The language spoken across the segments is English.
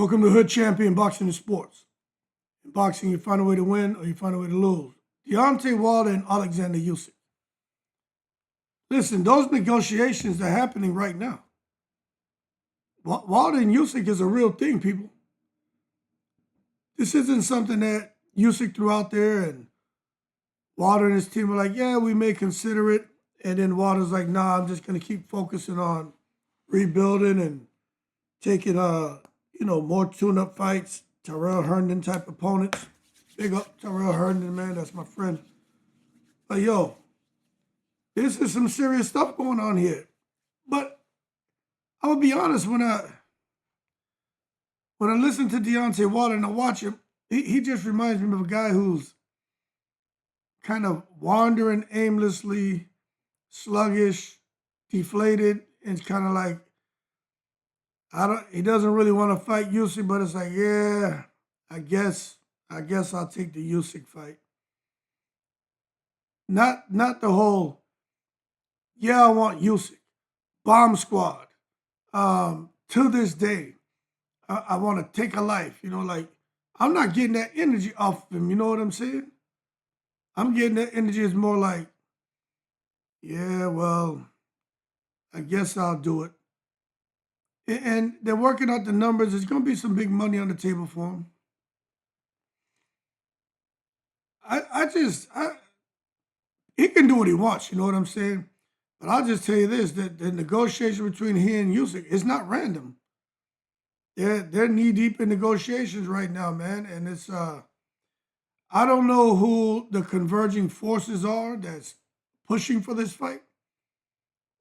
Welcome to Hood Champion Boxing and Sports. In boxing, you find a way to win or you find a way to lose. Deontay, Wilder, and Oleksandr Usyk. Listen, those negotiations are happening right now. Wilder and Usyk is a real thing, people. This isn't something that Usyk threw out there and Wilder and his team were like, yeah, we may consider it. And then Wilder's like, nah, I'm just going to keep focusing on rebuilding and taking, more tune-up fights, Tyrell Herndon type opponents. Big up Tyrell Herndon, man. That's my friend. But yo, this is some serious stuff going on here. But I'm gonna be honest, when I listen to Deontay Wilder and I watch him, he just reminds me of a guy who's kind of wandering aimlessly, sluggish, deflated, and kind of like, he doesn't really want to fight Usyk, but it's like, yeah, I guess I'll take the Usyk fight. Not the whole, yeah, I want Usyk. Bomb squad. To this day, I want to take a life. Like, I'm not getting that energy off of him. You know what I'm saying? I'm getting that energy is more like, yeah, well, I guess I'll do it. And they're working out the numbers. There's going to be some big money on the table for him. He can do what he wants, you know what I'm saying? But I'll just tell you this, that the negotiation between he and Usyk is not random. They're knee-deep in negotiations right now, man. And it's, I don't know who the converging forces are that's pushing for this fight.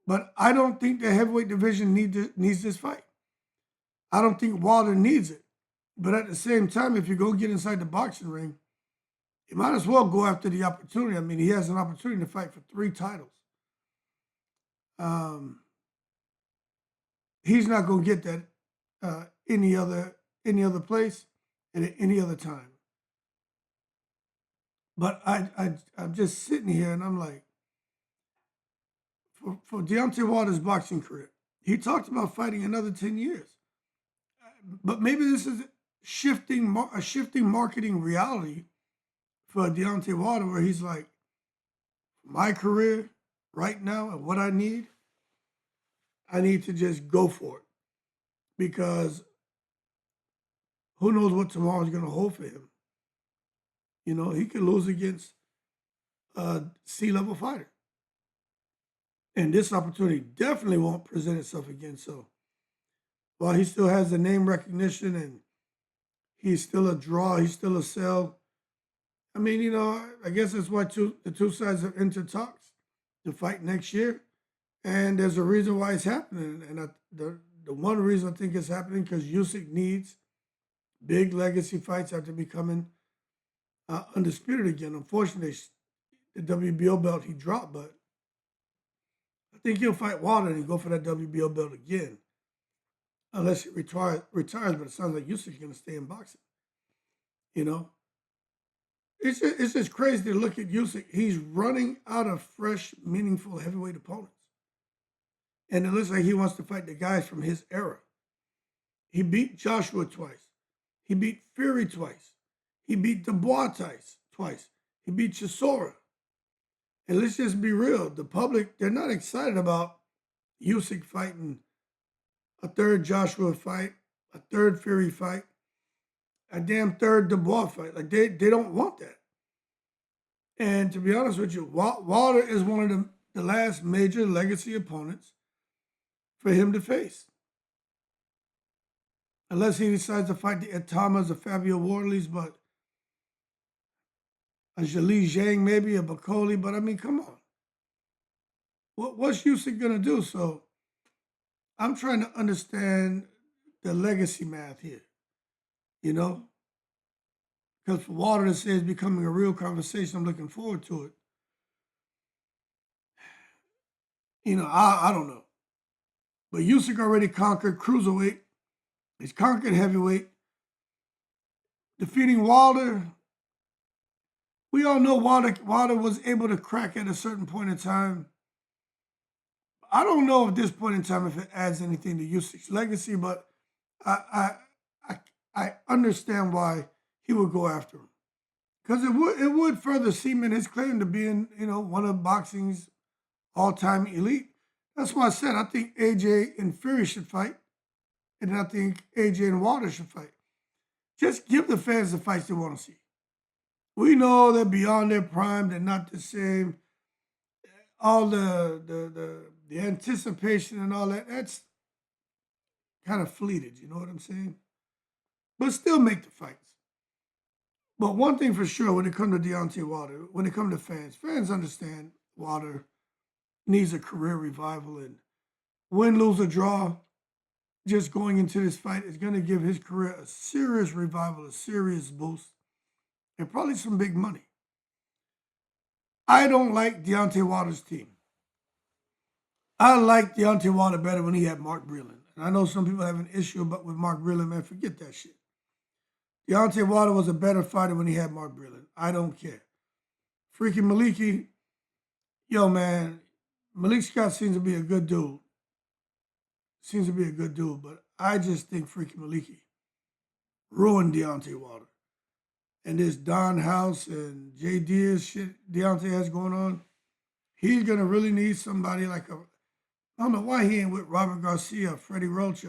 But I don't think the heavyweight division needs this fight. I don't think Wilder needs it. But at the same time, if you go get inside the boxing ring, you might as well go after the opportunity. I mean, he has an opportunity to fight for 3 titles. He's not going to get that any other place and at any other time. But I'm just sitting here and I'm like, for Deontay Wilder's boxing career, he talked about fighting another 10 years. But maybe this is a shifting marketing reality for Deontay Wilder, where he's like, my career right now and what I need to just go for it. Because who knows what tomorrow is going to hold for him. He could lose against a C-level fighter. And this opportunity definitely won't present itself again. So while he still has the name recognition and he's still a draw, he's still a sell. I mean, I guess that's why the two sides have entered talks to fight next year. And there's a reason why it's happening. And the one reason I think it's happening because Usyk needs big legacy fights after becoming undisputed again. Unfortunately, the WBO belt he dropped, but I think he'll fight Wilder and go for that WBO belt again. Unless he retires, but it sounds like Usyk's going to stay in boxing. It's just crazy to look at Usyk. He's running out of fresh, meaningful heavyweight opponents. And it looks like he wants to fight the guys from his era. He beat Joshua twice. He beat Fury twice. He beat Dubois twice. He beat Chisora. And let's just be real. The public, they're not excited about Usyk fighting a third Joshua fight, a third Fury fight, a damn third Dubois fight. Like, they don't want that. And to be honest with you, Wilder is one of the last major legacy opponents for him to face. Unless he decides to fight the Etamas or Fabio Wardleys, but a Zhali Zhang maybe, a Bakoli, but I mean, come on. What's Usyk going to do? So I'm trying to understand the legacy math here, Because for Wilder to say it's becoming a real conversation, I'm looking forward to it. I don't know. But Usyk already conquered cruiserweight. He's conquered heavyweight. Defeating Wilder, we all know Wilder was able to crack at a certain point in time. I don't know at this point in time if it adds anything to Usyk's legacy, but I understand why he would go after him. Because it would further cement his claim to being, one of boxing's all-time elite. That's why I said I think AJ and Fury should fight, and I think AJ and Wilder should fight. Just give the fans the fights they want to see. We know they're beyond their prime. They're not the same. All the anticipation and all that's kind of fleeted. You know what I'm saying? But still make the fights. But one thing for sure, when it comes to Deontay Wilder, when it comes to fans understand Wilder needs a career revival, and win, lose, or draw, just going into this fight is going to give his career a serious revival, a serious boost, and probably some big money. I don't like Deontay Wilder's team. I like Deontay Wilder better when he had Mark Breland. And I know some people have an issue with Mark Breland, man. Forget that shit. Deontay Wilder was a better fighter when he had Mark Breland. I don't care. Freaking Maliki, yo, man, Malik Scott seems to be a good dude. But I just think freaking Maliki ruined Deontay Wilder. And this Don House and J. Diaz shit Deontay has going on, he's going to really need somebody like I don't know why he ain't with Robert Garcia, Freddie Roach,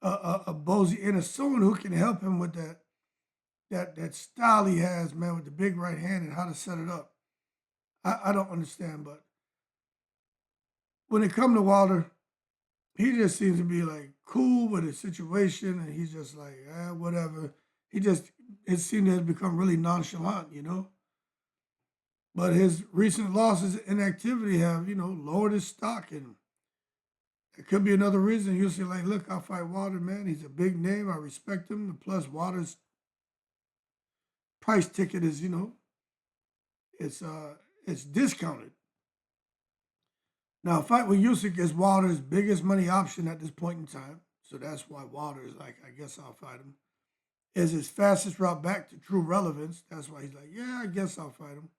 a Bozy Ennis, someone who can help him with that style he has, man, with the big right hand and how to set it up. I don't understand, but when it comes to Wilder, he just seems to be like cool with his situation, and he's just like, whatever. It seems to have become really nonchalant, But his recent losses and inactivity have, lowered his stock, and it could be another reason. You'll say, like, look, I'll fight Wilder, man. He's a big name. I respect him. And plus, Wilder's price ticket is, it's discounted. Now, a fight with Usyk is Wilder's biggest money option at this point in time. So that's why Wilder is like, I guess I'll fight him. Is his fastest route back to true relevance. That's why he's like, yeah, I guess I'll fight him.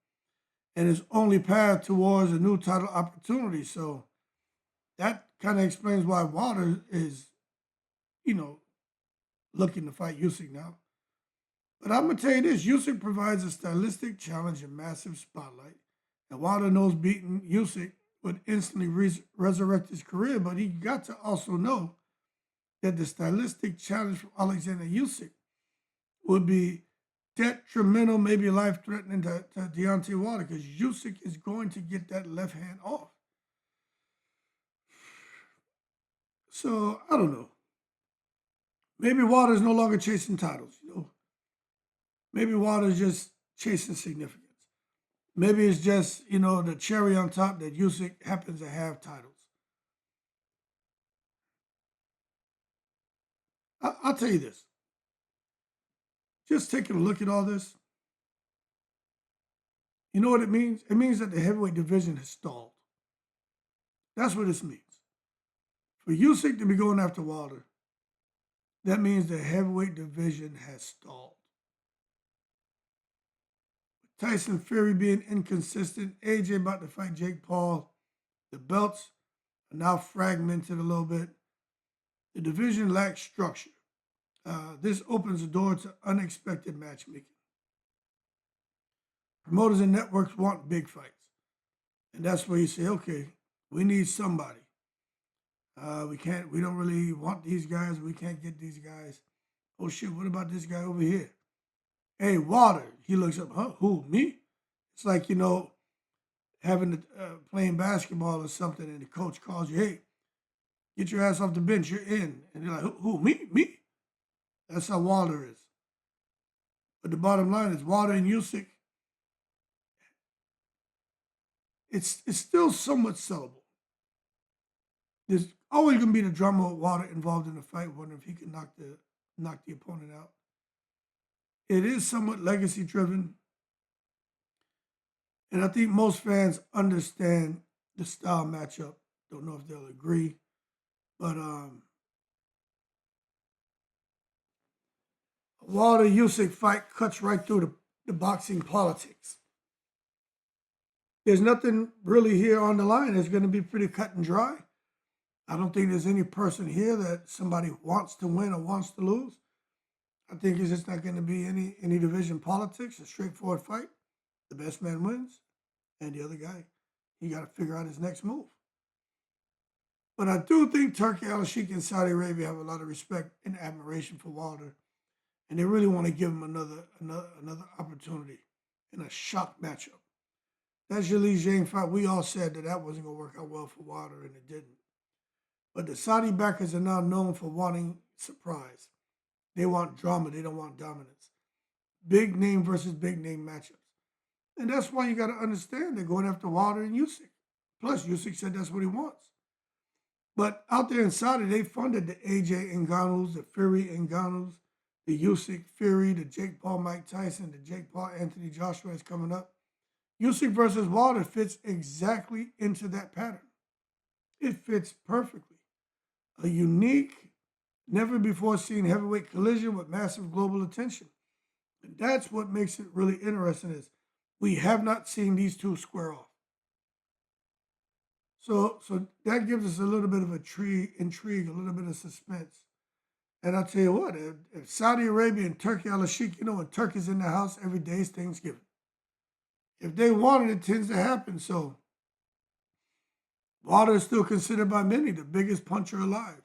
And his only path towards a new title opportunity. So that kind of explains why Wilder is, looking to fight Usyk now. But I'm going to tell you this, Usyk provides a stylistic challenge and massive spotlight. And Wilder knows beating Usyk would instantly resurrect his career, but he got to also know that the stylistic challenge from Oleksandr Usyk would be detrimental, maybe life-threatening to Deontay Wilder, because Usyk is going to get that left hand off. So, I don't know. Maybe Wilder's no longer chasing titles, Maybe Wilder's just chasing significance. Maybe it's just, the cherry on top that Usyk happens to have titles. I'll tell you this. Just taking a look at all this, you know what it means? It means that the heavyweight division has stalled. That's what this means. For Usyk to be going after Wilder, that means the heavyweight division has stalled. Tyson Fury being inconsistent, AJ about to fight Jake Paul, the belts are now fragmented a little bit. The division lacks structure. This opens the door to unexpected matchmaking. Promoters and networks want big fights. And that's where you say, okay, we need somebody. We don't really want these guys. We can't get these guys. Oh shit, what about this guy over here? Hey, Wilder. He looks up, huh? Who, me? It's like, having playing basketball or something, and the coach calls you, hey, get your ass off the bench, you're in. And you're like, who, me? Me? That's how Wilder is. But the bottom line is Wilder and Usyk, it's still somewhat sellable. There's always going to be the drama with Wilder involved in the fight, wondering if he can knock the opponent out. It is somewhat legacy driven. And I think most fans understand the style matchup. Don't know if they'll agree. But Wilder-Usyk fight cuts right through the boxing politics. There's nothing really here on the line. It's going to be pretty cut and dry. I don't think there's any person here that somebody wants to win or wants to lose. I think it's just not going to be any division politics. A straightforward fight. The best man wins, and the other guy, he got to figure out his next move. But I do think Turkey, Al-Sheikh, and Saudi Arabia have a lot of respect and admiration for Wilder, and they really want to give him another opportunity in a shock matchup. That Zhilei Zhang fight, we all said that wasn't going to work out well for Wilder, and it didn't. But the Saudi backers are now known for wanting surprise. They want drama. They don't want dominance. Big name versus big name matchups. And that's why you got to understand they're going after Wilder and Usyk. Plus, Usyk said that's what he wants. But out there in Saudi, they funded the AJ Ngannou's, the Fury Ngannou's, the Usyk Fury, the Jake Paul Mike Tyson, the Jake Paul Anthony Joshua is coming up. Usyk versus Wilder fits exactly into that pattern. It fits perfectly. A unique, never before seen heavyweight collision with massive global attention. And that's what makes it really interesting is we have not seen these two square off. So that gives us a little bit of intrigue, a little bit of suspense. And I'll tell you what, if Saudi Arabia and Turkey, Al-Sheikh, when Turkey's in the house, every day is Thanksgiving. If they want it, it tends to happen. So Wilder is still considered by many the biggest puncher alive.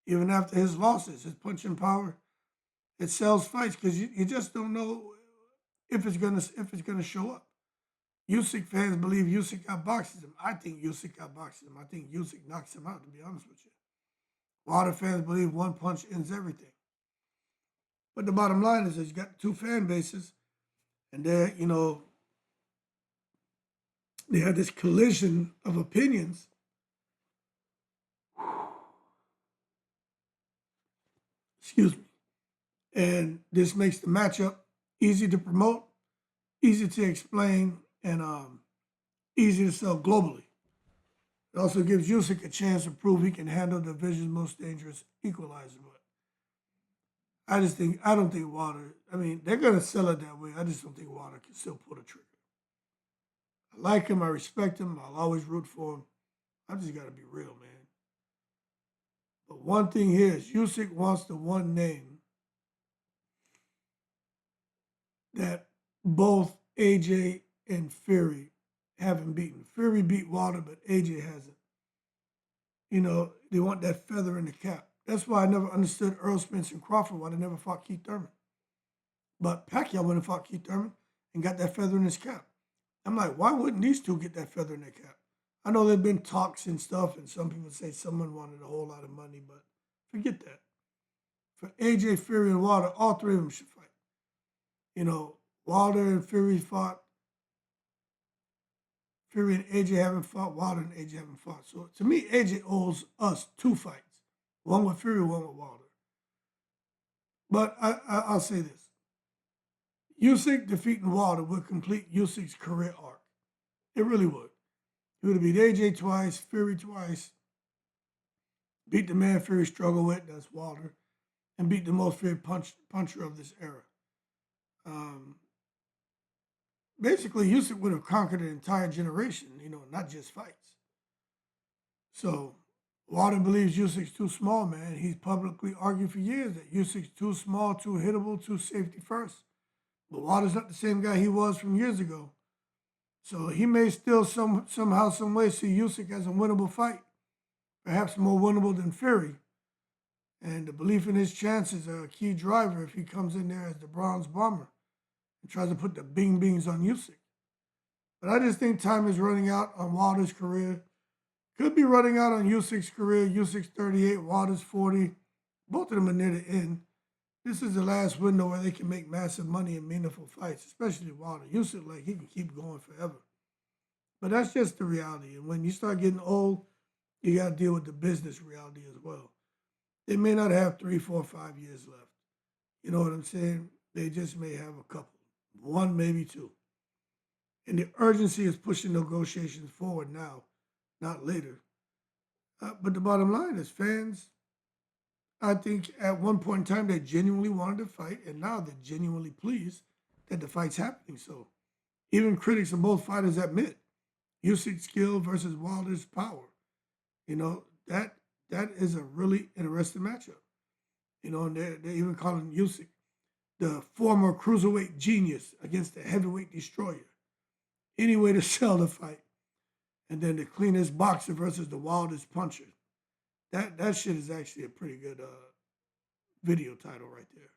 Even after his losses, his punching power, it sells fights because you just don't know if it's gonna show up. Usyk fans believe Usyk outboxes him. I think Usyk outboxes him. I think Usyk knocks him out, to be honest with you. Wilder fans believe one punch ends everything. But the bottom line is that you got two fan bases, and they have this collision of opinions. Excuse me. And this makes the matchup easy to promote, easy to explain, and easy to sell globally. It also gives Usyk a chance to prove he can handle the division's most dangerous equalizer. But I don't think Wilder, they're going to sell it that way. I just don't think Wilder can still pull the trigger. I like him. I respect him. I'll always root for him. I just got to be real, man. But one thing here is Usyk wants the one name that both AJ and Fury haven't beaten. Fury beat Wilder, but AJ hasn't. They want that feather in the cap. That's why I never understood Earl Spence and Crawford, why they never fought Keith Thurman. But Pacquiao went and fought Keith Thurman and got that feather in his cap. I'm like, why wouldn't these two get that feather in their cap? I know there have been talks and stuff, and some people say someone wanted a whole lot of money, but forget that. For AJ, Fury, and Wilder, all three of them should fight. Wilder and Fury fought. Fury and AJ haven't fought. Wilder and AJ haven't fought. So to me, AJ owes us two fights. One with Fury, one with Wilder. But I'll say this. Usyk defeating Wilder would complete Usyk's career arc. It really would. He would have beat AJ twice, Fury twice, beat the man Fury struggled with, that's Wilder, and beat the most feared puncher of this era. Basically, Usyk would have conquered an entire generation, not just fights. So Wilder believes Usyk's too small, man. He's publicly argued for years that Usyk's too small, too hittable, too safety first. But Wilder's not the same guy he was from years ago. So he may still somehow, some way see Usyk as a winnable fight, perhaps more winnable than Fury. And the belief in his chances are a key driver if he comes in there as the bronze bomber and tries to put the bing-bings on Usyk. But I just think time is running out on Wilder's career. Could be running out on Usyk's career. Usyk's 38, Wilder's 40. Both of them are near the end. This is the last window where they can make massive money in meaningful fights, especially Wilder. Usyk, he can keep going forever. But that's just the reality. And when you start getting old, you got to deal with the business reality as well. They may not have 3, 4, 5 years left. You know what I'm saying? They just may have a couple. 1, maybe 2. And the urgency is pushing negotiations forward now, not later. But the bottom line is fans, I think at one point in time they genuinely wanted to fight, and now they're genuinely pleased that the fight's happening. So even critics of both fighters admit Usyk's skill versus Wilder's power. That that is a really interesting matchup. You know, and they're even calling Usyk the former cruiserweight genius against the heavyweight destroyer. Any way to sell the fight. And then the cleanest boxer versus the wildest puncher. That shit is actually a pretty good video title right there.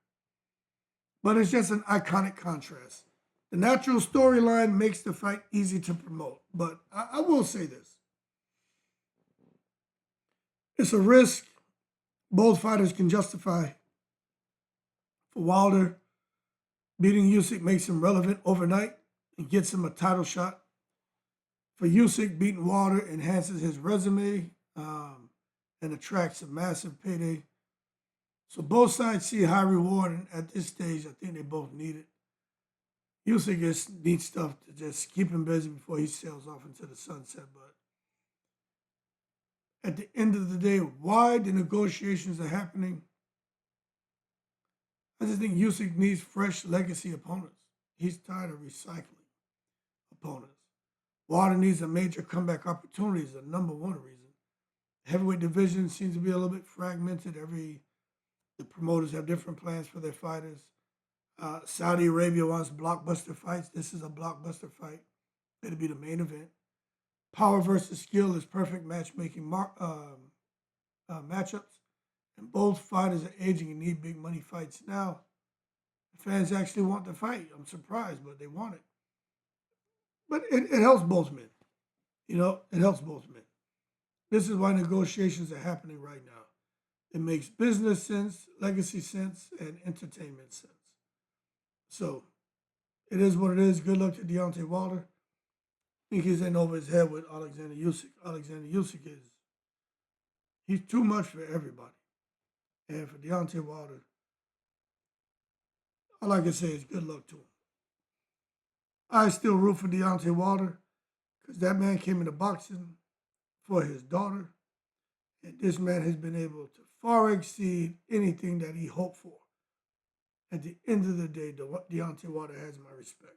But it's just an iconic contrast. The natural storyline makes the fight easy to promote. But I will say this. It's a risk both fighters can justify. For Wilder, beating Usyk makes him relevant overnight and gets him a title shot. For Usyk, beating Wilder enhances his resume and attracts a massive payday. So both sides see high reward, and at this stage, I think they both need it. Usyk just needs stuff to just keep him busy before he sails off into the sunset. But at the end of the day, why the negotiations are happening, I just think Usyk needs fresh legacy opponents. He's tired of recycling opponents. Wilder needs a major comeback opportunity is the number one reason. Heavyweight division seems to be a little bit fragmented. The promoters have different plans for their fighters. Saudi Arabia wants blockbuster fights. This is a blockbuster fight. It'll be the main event. Power versus skill is perfect matchmaking matchups. And both fighters are aging and need big money fights now. The fans actually want the fight. I'm surprised, but they want it. But it helps both men. You know, it helps both men. This is why negotiations are happening right now. It makes business sense, legacy sense, and entertainment sense. So it is what it is. Good luck to Deontay Wilder. I think he's in over his head with Oleksandr Usyk. Oleksandr Usyk he's too much for everybody. And for Deontay Wilder, all I can say is good luck to him. I still root for Deontay Wilder because that man came into boxing for his daughter. And this man has been able to far exceed anything that he hoped for. At the end of the day, Deontay Wilder has my respect.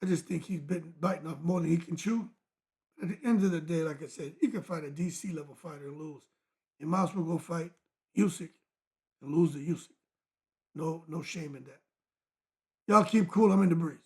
I just think he's biting off more than he can chew. At the end of the day, like I said, he can fight a DC level fighter and lose. He might as well go fight Usyk and lose to Usyk. No shame in that. Y'all keep cool. I'm in the breeze.